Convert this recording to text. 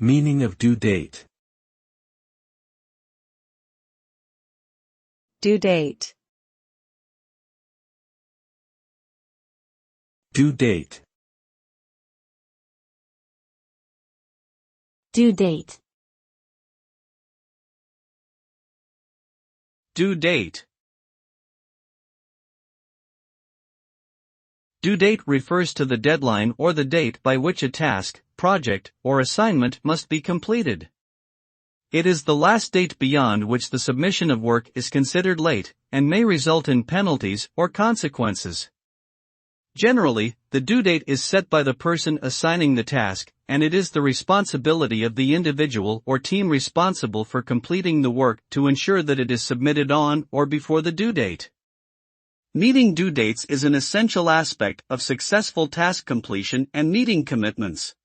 Meaning of due date. Due date. Due date. Due date. Due date. Due date refers to the deadline or the date by which a task, project, or assignment must be completed. It is the last date beyond which the submission of work is considered late, and may result in penalties or consequences. Generally, the due date is set by the person assigning the task, and it is the responsibility of the individual or team responsible for completing the work to ensure that it is submitted on or before the due date. Meeting due dates is an essential aspect of successful task completion and meeting commitments.